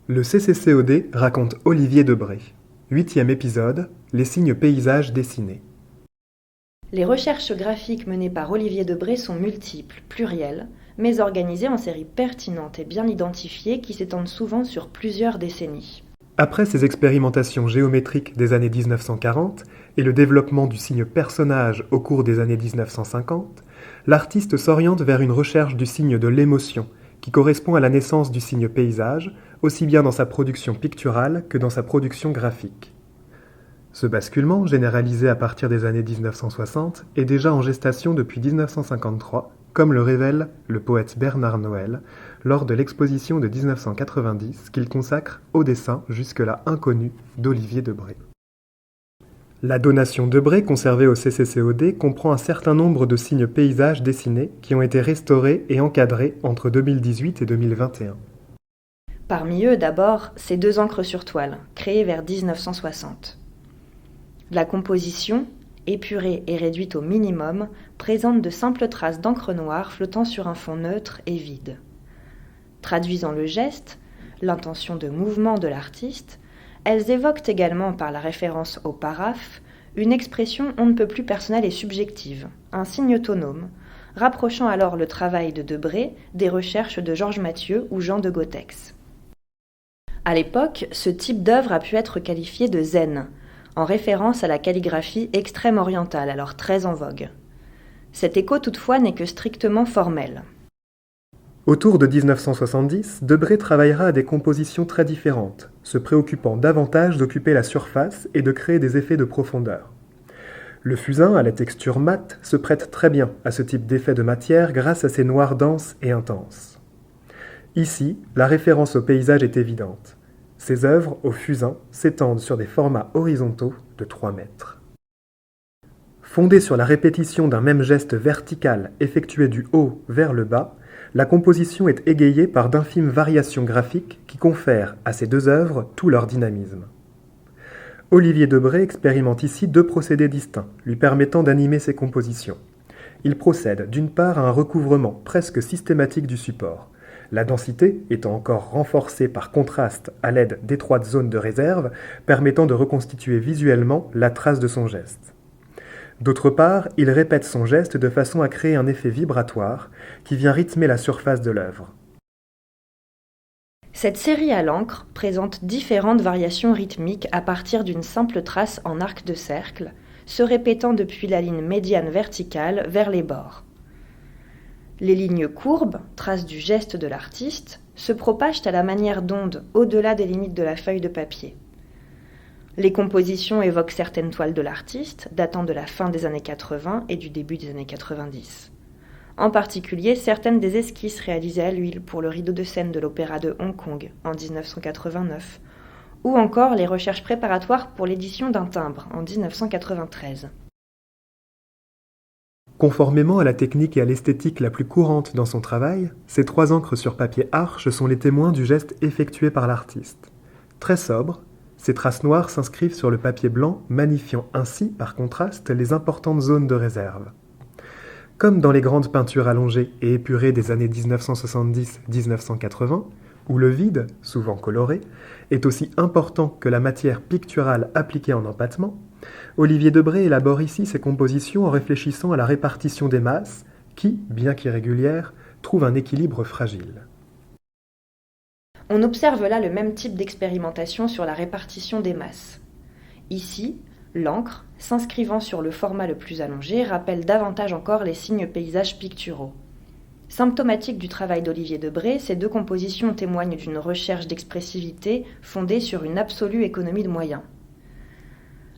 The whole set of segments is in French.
Le CCCOD raconte Olivier Debré. 8e épisode, les signes paysages dessinés. Les recherches graphiques menées par Olivier Debré sont multiples, plurielles, mais organisées en séries pertinentes et bien identifiées qui s'étendent souvent sur plusieurs décennies. Après ses expérimentations géométriques des années 1940 et le développement du signe personnage au cours des années 1950, l'artiste s'oriente vers une recherche du signe de l'émotion, qui correspond à la naissance du signe paysage, aussi bien dans sa production picturale que dans sa production graphique. Ce basculement, généralisé à partir des années 1960, est déjà en gestation depuis 1953, comme le révèle le poète Bernard Noël lors de l'exposition de 1990 qu'il consacre au dessin jusque-là inconnu d'Olivier Debré. La donation Debré conservée au CCCOD comprend un certain nombre de signes paysages dessinés qui ont été restaurés et encadrés entre 2018 et 2021. Parmi eux, d'abord, ces deux encres sur toile, créées vers 1960. La composition, épurée et réduite au minimum, présente de simples traces d'encre noire flottant sur un fond neutre et vide. Traduisant le geste, l'intention de mouvement de l'artiste, elles évoquent également par la référence au paraphe une expression on ne peut plus personnelle et subjective, un signe autonome, rapprochant alors le travail de Debré des recherches de Georges Mathieu ou Jean de Gotex. À l'époque, ce type d'œuvre a pu être qualifié de zen, en référence à la calligraphie extrême orientale, alors très en vogue. Cet écho toutefois n'est que strictement formel. Autour de 1970, Debré travaillera à des compositions très différentes, se préoccupant davantage d'occuper la surface et de créer des effets de profondeur. Le fusain, à la texture mate, se prête très bien à ce type d'effet de matière grâce à ses noirs denses et intenses. Ici, la référence au paysage est évidente. Ses œuvres, au fusain, s'étendent sur des formats horizontaux de 3 mètres. Fondée sur la répétition d'un même geste vertical effectué du haut vers le bas, la composition est égayée par d'infimes variations graphiques qui confèrent à ces deux œuvres tout leur dynamisme. Olivier Debré expérimente ici deux procédés distincts, lui permettant d'animer ses compositions. Il procède d'une part à un recouvrement presque systématique du support, la densité étant encore renforcée par contraste à l'aide d'étroites zones de réserve permettant de reconstituer visuellement la trace de son geste. D'autre part, il répète son geste de façon à créer un effet vibratoire qui vient rythmer la surface de l'œuvre. Cette série à l'encre présente différentes variations rythmiques à partir d'une simple trace en arc de cercle, se répétant depuis la ligne médiane verticale vers les bords. Les lignes courbes, traces du geste de l'artiste, se propagent à la manière d'ondes au-delà des limites de la feuille de papier. Les compositions évoquent certaines toiles de l'artiste, datant de la fin des années 80 et du début des années 90. En particulier, certaines des esquisses réalisées à l'huile pour le rideau de scène de l'Opéra de Hong Kong en 1989, ou encore les recherches préparatoires pour l'édition d'un timbre en 1993. Conformément à la technique et à l'esthétique la plus courante dans son travail, ces 3 encres sur papier arche sont les témoins du geste effectué par l'artiste. Très sobre, ces traces noires s'inscrivent sur le papier blanc, magnifiant ainsi, par contraste, les importantes zones de réserve. Comme dans les grandes peintures allongées et épurées des années 1970-1980, où le vide, souvent coloré, est aussi important que la matière picturale appliquée en empattement, Olivier Debré élabore ici ses compositions en réfléchissant à la répartition des masses qui, bien qu'irrégulière, trouve un équilibre fragile. On observe là le même type d'expérimentation sur la répartition des masses. Ici, l'encre, s'inscrivant sur le format le plus allongé, rappelle davantage encore les signes paysages picturaux. Symptomatique du travail d'Olivier Debré, ces deux compositions témoignent d'une recherche d'expressivité fondée sur une absolue économie de moyens.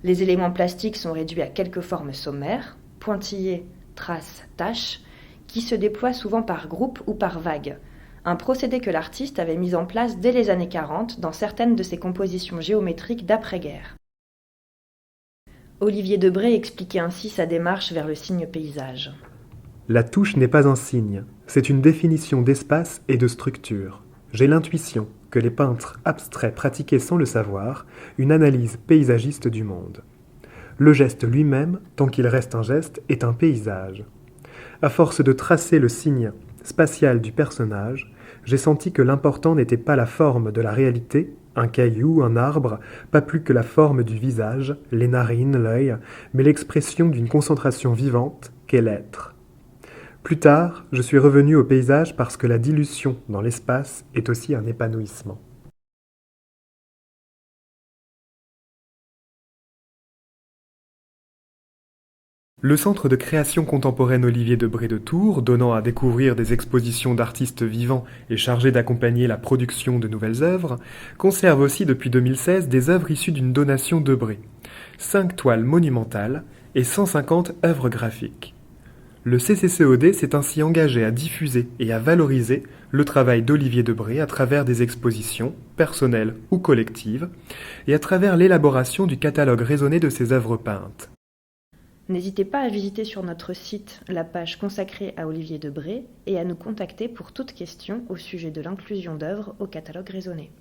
Les éléments plastiques sont réduits à quelques formes sommaires, pointillés, traces, taches, qui se déploient souvent par groupe ou par vagues, un procédé que l'artiste avait mis en place dès les années 40 dans certaines de ses compositions géométriques d'après-guerre. Olivier Debré expliquait ainsi sa démarche vers le signe paysage. La touche n'est pas un signe, c'est une définition d'espace et de structure. J'ai l'intuition que les peintres abstraits pratiquaient sans le savoir une analyse paysagiste du monde. Le geste lui-même, tant qu'il reste un geste, est un paysage. À force de tracer le signe spatial du personnage, j'ai senti que l'important n'était pas la forme de la réalité, un caillou, un arbre, pas plus que la forme du visage, les narines, l'œil, mais l'expression d'une concentration vivante qu'est l'être. Plus tard, je suis revenu au paysage parce que la dilution dans l'espace est aussi un épanouissement. Le Centre de création contemporaine Olivier Debré de Tours, donnant à découvrir des expositions d'artistes vivants et chargé d'accompagner la production de nouvelles œuvres, conserve aussi depuis 2016 des œuvres issues d'une donation Debré, 5 toiles monumentales et 150 œuvres graphiques. Le CCCOD s'est ainsi engagé à diffuser et à valoriser le travail d'Olivier Debré à travers des expositions, personnelles ou collectives, et à travers l'élaboration du catalogue raisonné de ses œuvres peintes. N'hésitez pas à visiter sur notre site la page consacrée à Olivier Debré et à nous contacter pour toute question au sujet de l'inclusion d'œuvres au catalogue raisonné.